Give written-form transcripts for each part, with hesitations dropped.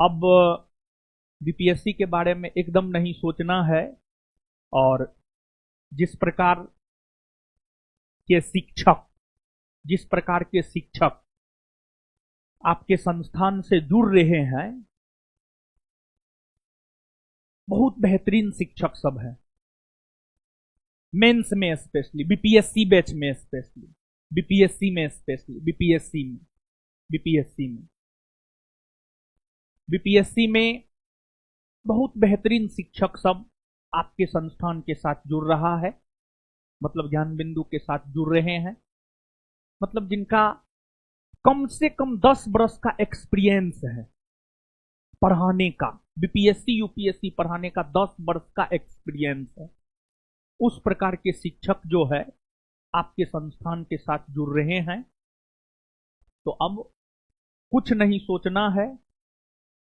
अब बीपीएससी के बारे में एकदम नहीं सोचना है। और जिस प्रकार के शिक्षक जिस प्रकार के शिक्षक आपके संस्थान से जुड़ रहे हैं, बहुत बेहतरीन शिक्षक सब हैं। मेंस में स्पेशली, बीपीएससी बैच में स्पेशली, बीपीएससी में स्पेशली, बीपीएससी में बहुत बेहतरीन शिक्षक सब आपके संस्थान के साथ जुड़ रहा है। मतलब ज्ञान बिंदु के साथ जुड़ रहे हैं, मतलब जिनका कम से कम 10 वर्ष का एक्सपीरियंस है पढ़ाने का। बीपीएससी यूपीएससी पढ़ाने का 10 वर्ष का एक्सपीरियंस है। उस प्रकार के शिक्षक जो है आपके संस्थान के साथ जुड़ रहे हैं। तो अब कुछ नहीं सोचना है।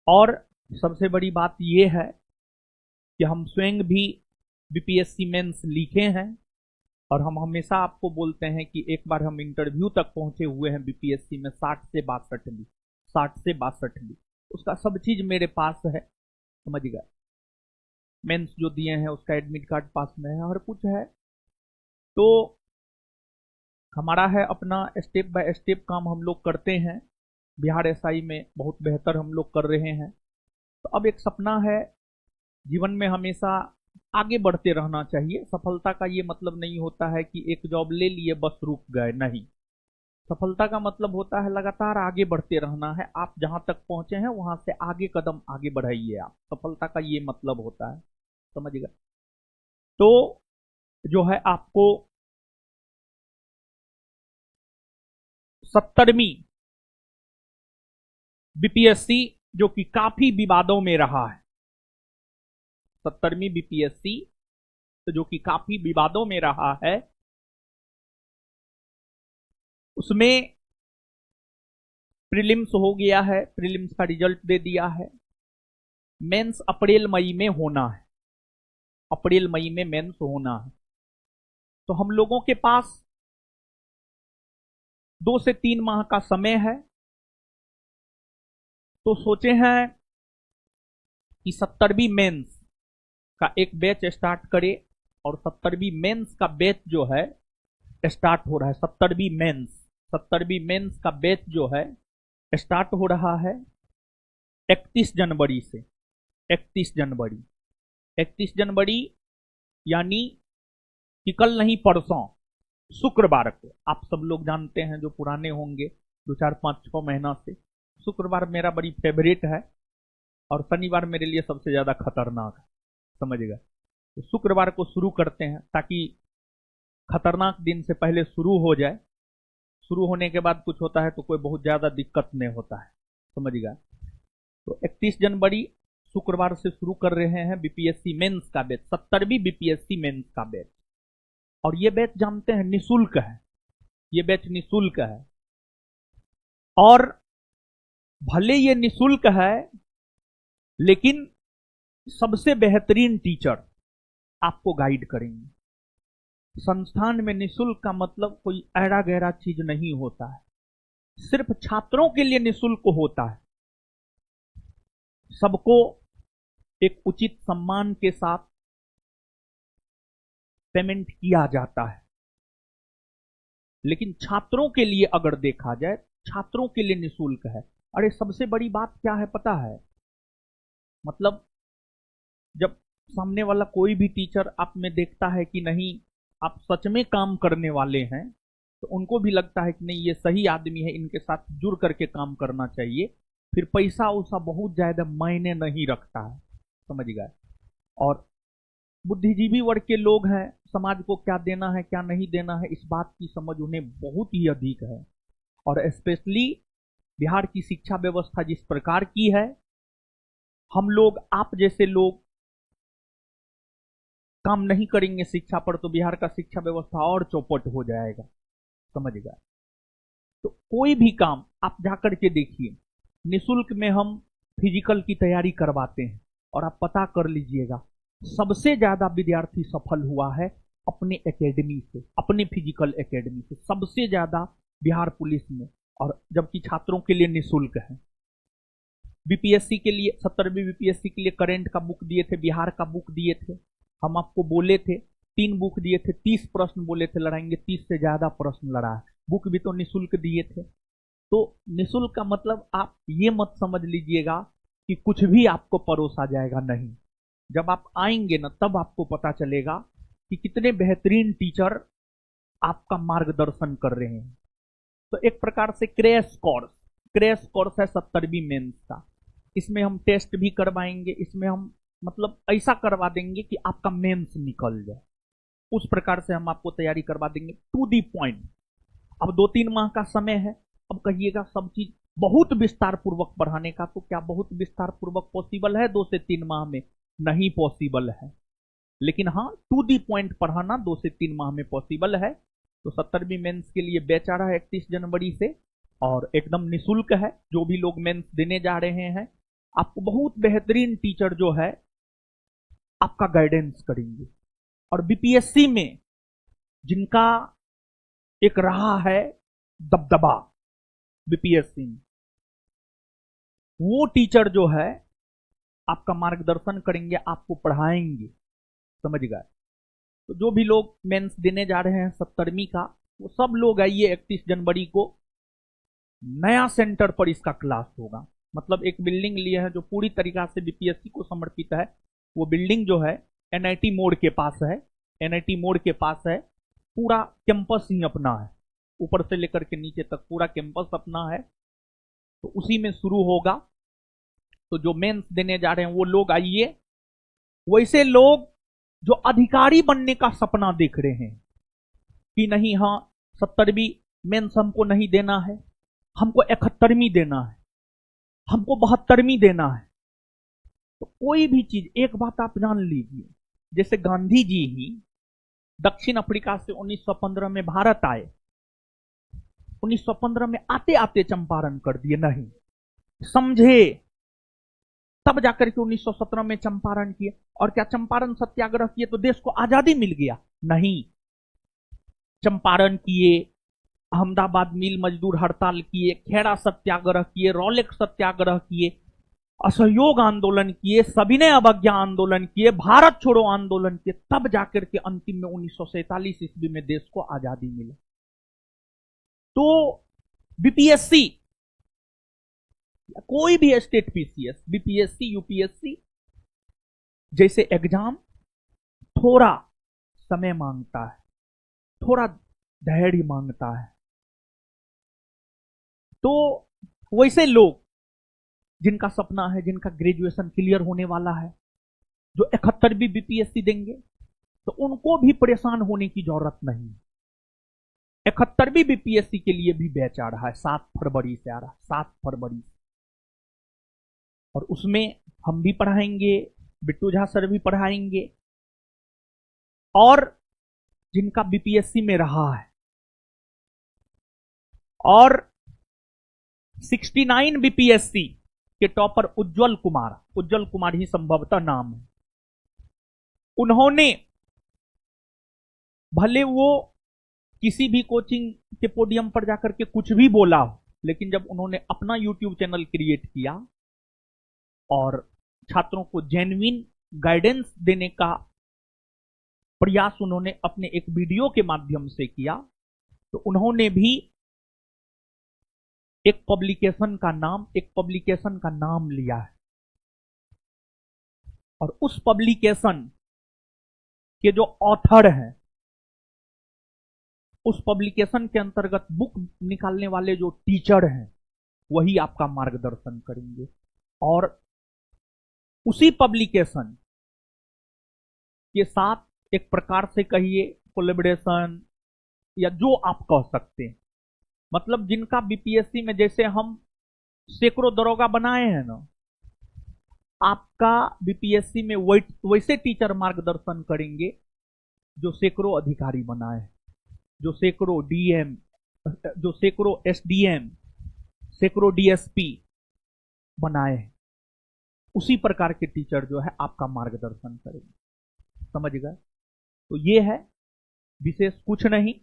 और सबसे बड़ी बात यह है कि हम स्वयं भी बीपीएससी मेंस लिखे हैं, और हम हमेशा आपको बोलते हैं कि एक बार हम इंटरव्यू तक पहुंचे हुए हैं बीपीएससी में 60 से 62 उसका सब चीज मेरे पास है, समझ गए। मेंस जो दिए हैं उसका एडमिट कार्ड पास में है, हर कुछ है। तो हमारा है अपना स्टेप बाय स्टेप काम हम लोग करते हैं। बिहार एसआई में बहुत बेहतर हम लोग कर रहे हैं। तो अब एक सपना है, जीवन में हमेशा आगे बढ़ते रहना चाहिए। सफलता का ये मतलब नहीं होता है कि एक जॉब ले लिए बस रुक गए, नहीं। सफलता का मतलब होता है लगातार आगे बढ़ते रहना है। आप जहां तक पहुंचे हैं वहां से आगे कदम आगे बढ़ाइए आप। सफलता का ये मतलब होता है, समझ गए। तो जो है आपको 70वीं बीपीएससी जो कि काफी विवादों में रहा है, 70वीं बीपीएससी जो कि काफी विवादों में रहा है, उसमें प्रीलिम्स हो गया है, प्रीलिम्स का रिजल्ट दे दिया है। मेंस अप्रैल मई में होना है, अप्रैल मई में मेंस होना है। तो हम लोगों के पास 2 से 3 माह का समय है। तो सोचे हैं कि 70वीं मेंस का एक बैच स्टार्ट करे, और 70वीं मेंस का बैच जो है स्टार्ट हो रहा है। 70वीं मेंस का बैच जो है स्टार्ट हो रहा है 31 जनवरी से। 31 जनवरी यानी कि कल नहीं, परसों शुक्रवार को। आप सब लोग जानते हैं जो पुराने होंगे 2, 4, 5, 6 महीना से, शुक्रवार मेरा बड़ी फेवरेट है, और शनिवार मेरे लिए सबसे ज्यादा खतरनाक है, समझ गए। तो शुक्रवार को शुरू करते हैं ताकि खतरनाक दिन से पहले शुरू हो जाए। शुरू होने के बाद कुछ होता है तो कोई बहुत ज्यादा दिक्कत नहीं होता है, समझ गए। तो 31 जनवरी शुक्रवार से शुरू कर रहे हैं बीपीएससी मेंस का बैच, 70वीं बीपीएससी मेंस का बैच। और ये बैच जानते हैं निःशुल्क है, ये बैच निःशुल्क है। और भले ये निःशुल्क है, लेकिन सबसे बेहतरीन टीचर आपको गाइड करेंगे। संस्थान में निःशुल्क का मतलब कोई ऐरा गहरा चीज नहीं होता है, सिर्फ छात्रों के लिए निःशुल्क होता है। सबको एक उचित सम्मान के साथ पेमेंट किया जाता है। लेकिन छात्रों के लिए अगर देखा जाए, छात्रों के लिए निःशुल्क है। अरे सबसे बड़ी बात क्या है पता है? मतलब जब सामने वाला कोई भी टीचर आप में देखता है कि नहीं आप सच में काम करने वाले हैं, तो उनको भी लगता है कि नहीं ये सही आदमी है, इनके साथ जुड़ करके काम करना चाहिए। फिर पैसा उसा बहुत ज्यादा मायने नहीं रखता है, समझ गए। और बुद्धिजीवी वर्ग के लोग हैं, समाज को क्या देना है क्या नहीं देना है इस बात की समझ उन्हें बहुत ही अधिक है। और स्पेशली बिहार की शिक्षा व्यवस्था जिस प्रकार की है, हम लोग आप जैसे लोग काम नहीं करेंगे शिक्षा पर तो बिहार का शिक्षा व्यवस्था और चौपट हो जाएगा, समझ गए। तो कोई भी काम आप जाकर के देखिए, निःशुल्क में हम फिजिकल की तैयारी करवाते हैं, और आप पता कर लीजिएगा सबसे ज्यादा विद्यार्थी सफल हुआ है अपने एकेडमी से, अपने फिजिकल एकेडमी से सबसे ज्यादा बिहार पुलिस में, और जबकि छात्रों के लिए निःशुल्क है। बीपीएससी के लिए 70वीं बीपीएससी के लिए करंट का बुक दिए थे, बिहार का बुक दिए थे। हम आपको बोले थे 3 बुक दिए थे, 30 प्रश्न बोले थे लड़ाएंगे, 30 से ज्यादा प्रश्न लड़ा है। बुक भी तो निःशुल्क दिए थे। तो निःशुल्क का मतलब आप ये मत समझ लीजिएगा कि कुछ भी आपको परोसा जाएगा, नहीं। जब आप आएंगे ना तब आपको पता चलेगा कि कितने बेहतरीन टीचर आपका मार्गदर्शन कर रहे हैं। तो एक प्रकार से क्रैश कोर्स है 70वीं मेंस का। इसमें हम टेस्ट भी करवाएंगे, इसमें हम मतलब ऐसा करवा देंगे कि आपका मेंस निकल जाए। उस प्रकार से हम आपको तैयारी करवा देंगे टू दी पॉइंट। अब 2-3 माह का समय है। अब कहिएगा सब चीज बहुत विस्तार पूर्वक पढ़ाने का, तो क्या बहुत विस्तार पूर्वक पॉसिबल है 2 से 3 माह में? नहीं पॉसिबल है। लेकिन हाँ, टू दी पॉइंट पढ़ाना 2 से 3 माह में पॉसिबल है। तो 70वीं मेंस के लिए बैच आ रहा है 31 जनवरी से, और एकदम निःशुल्क है। जो भी लोग मेंस देने जा रहे हैं, आपको बहुत बेहतरीन टीचर जो है आपका गाइडेंस करेंगे। और बीपीएससी में जिनका एक रहा है दबदबा, बीपीएससी में वो टीचर जो है आपका मार्गदर्शन करेंगे, आपको पढ़ाएंगे। समझ गए? तो जो भी लोग मेंस देने जा रहे हैं 70वीं का, वो सब लोग आइए 31 जनवरी को। नया सेंटर पर इसका क्लास होगा। मतलब एक बिल्डिंग लिए है जो पूरी तरीका से बीपीएससी को समर्पित है। वो बिल्डिंग जो है एनआईटी मोड़ के पास है। एनआईटी मोड़ के पास है। पूरा कैंपस ही अपना है, ऊपर से लेकर के नीचे तक पूरा कैंपस अपना है। तो उसी में शुरू होगा। तो जो मेंस देने जा रहे हैं वो लोग आइए। वैसे लोग जो अधिकारी बनने का सपना देख रहे हैं कि नहीं, हाँ 70वीं मेंस हमको नहीं देना है, हमको 71वीं देना है, हमको 72वीं देना है, तो कोई भी चीज, एक बात आप जान लीजिए, जैसे गांधी जी ही दक्षिण अफ्रीका से 1915 में भारत आए, 1915 में आते आते चंपारण कर दिए? नहीं, समझे तब जाकर के 1917 में चंपारण किए। और क्या चंपारण सत्याग्रह किए तो देश को आजादी मिल गया? नहीं। चंपारण किए, अहमदाबाद मिल मजदूर हड़ताल किए, खेड़ा सत्याग्रह किए, रॉलेक्स सत्याग्रह किए, असहयोग आंदोलन किए, सविनय अवज्ञा आंदोलन किए, भारत छोड़ो आंदोलन किए, तब जाकर के अंतिम में 1947 ईस्वी में देश को आजादी मिली। तो बीपीएससी, कोई भी स्टेट पीसीएस, बीपीएससी, यूपीएससी जैसे एग्जाम थोड़ा समय मांगता है, थोड़ा धैर्य मांगता है। तो वैसे लोग जिनका सपना है, जिनका ग्रेजुएशन क्लियर होने वाला है, जो 71वीं बीपीएससी देंगे, तो उनको भी परेशान होने की जरूरत नहीं। 71वीं बीपीएससी के लिए भी बैच आ रहा है, 7 फरवरी से आ रहा है, 7 फरवरी से। और उसमें हम भी पढ़ाएंगे, बिट्टू झा सर भी पढ़ाएंगे। और जिनका बीपीएससी में रहा है, और 69 बीपीएससी के टॉपर उज्जवल कुमार ही संभवतः नाम है। उन्होंने भले वो किसी भी कोचिंग के पोडियम पर जाकर के कुछ भी बोला हो, लेकिन जब उन्होंने अपना यूट्यूब चैनल क्रिएट किया और छात्रों को जेन्युइन गाइडेंस देने का प्रयास उन्होंने अपने एक वीडियो के माध्यम से किया, तो उन्होंने भी एक पब्लिकेशन का नाम लिया है। और उस पब्लिकेशन के जो ऑथर हैं, उस पब्लिकेशन के अंतर्गत बुक निकालने वाले जो टीचर हैं, वही आपका मार्गदर्शन करेंगे। और उसी पब्लिकेशन के साथ एक प्रकार से कहिए कोलैबोरेशन, या जो आप कह सकते हैं, मतलब जिनका बीपीएससी में जैसे हम सैकड़ों दरोगा बनाए हैं ना, आपका बीपीएससी में वैसे टीचर मार्गदर्शन करेंगे जो सैकड़ों अधिकारी बनाए हैं, जो सैकड़ों डीएम, जो सैकड़ों एसडीएम, सैकड़ों डीएसपी बनाए हैं। उसी प्रकार के टीचर जो है आपका मार्गदर्शन करेंगे। समझ गए? तो ये है, विशेष कुछ नहीं।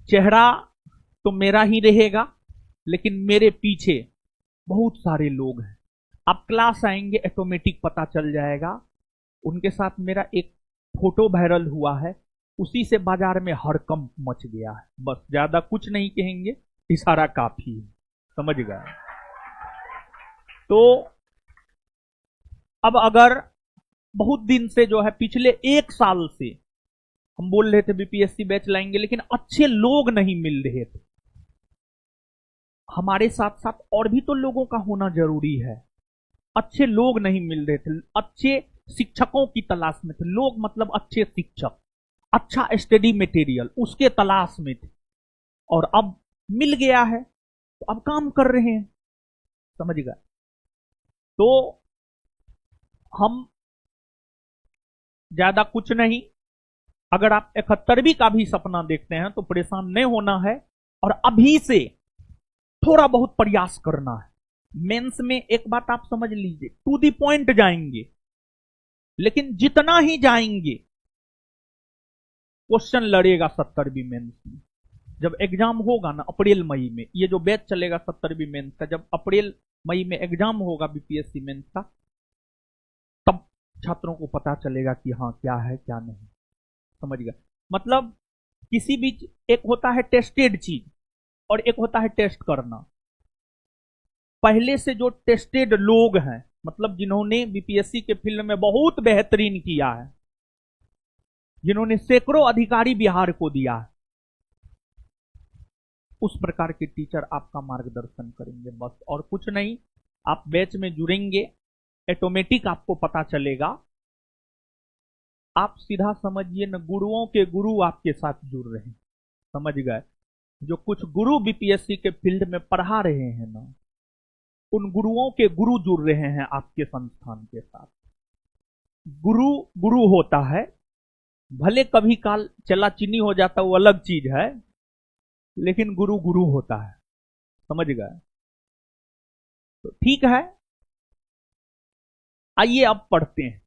चेहरा तो मेरा ही रहेगा, लेकिन मेरे पीछे बहुत सारे लोग हैं। आप क्लास आएंगे ऑटोमेटिक पता चल जाएगा। उनके साथ मेरा एक फोटो वायरल हुआ है, उसी से बाजार में हड़कंप मच गया है। बस ज्यादा कुछ नहीं कहेंगे, इशारा काफी है, समझ गए। तो अब अगर बहुत दिन से जो है, पिछले 1 साल से हम बोल रहे थे बीपीएससी बैच लाएंगे, लेकिन अच्छे लोग नहीं मिल रहे थे। हमारे साथ साथ और भी तो लोगों का होना जरूरी है। अच्छे लोग नहीं मिल रहे थे, अच्छे शिक्षकों की तलाश में थे। लोग मतलब अच्छे शिक्षक, अच्छा स्टडी मटेरियल, उसके तलाश में थे। और अब मिल गया है तो अब काम कर रहे हैं, समझ गए। तो हम ज्यादा कुछ नहीं, अगर आप 71वीं का भी सपना देखते हैं तो परेशान नहीं होना है, और अभी से थोड़ा बहुत प्रयास करना है। मेंस में एक बात आप समझ लीजिए, टू दी पॉइंट जाएंगे, लेकिन जितना ही जाएंगे क्वेश्चन लड़ेगा 70वीं मेंस में। जब एग्जाम होगा ना अप्रैल मई में, ये जो बैच चलेगा 70वीं मेंस का, जब अप्रैल मई में एग्जाम होगा बीपीएससी मेंस का, तब छात्रों को पता चलेगा कि हाँ क्या है क्या नहीं, समझ गया। मतलब किसी भी एक होता है टेस्टेड चीज और एक होता है टेस्ट करना। पहले से जो टेस्टेड लोग हैं, मतलब जिन्होंने बीपीएससी के फील्ड में बहुत बेहतरीन किया है, जिन्होंने सैकड़ों अधिकारी बिहार को दिया है, उस प्रकार के टीचर आपका मार्गदर्शन करेंगे, बस और कुछ नहीं। आप बैच में जुड़ेंगे, ऑटोमेटिक आपको पता चलेगा। आप सीधा समझिए न, गुरुओं के गुरु आपके साथ जुड़ रहे हैं, समझ गए। जो कुछ गुरु बीपीएससी के फील्ड में पढ़ा रहे हैं ना, उन गुरुओं के गुरु जुड़ रहे हैं आपके संस्थान के साथ। गुरु गुरु होता है, भले कभी काल चला चीनी हो जाता, वो अलग चीज है, लेकिन गुरु गुरु होता है, समझ गए। तो ठीक है, आइए अब पढ़ते हैं।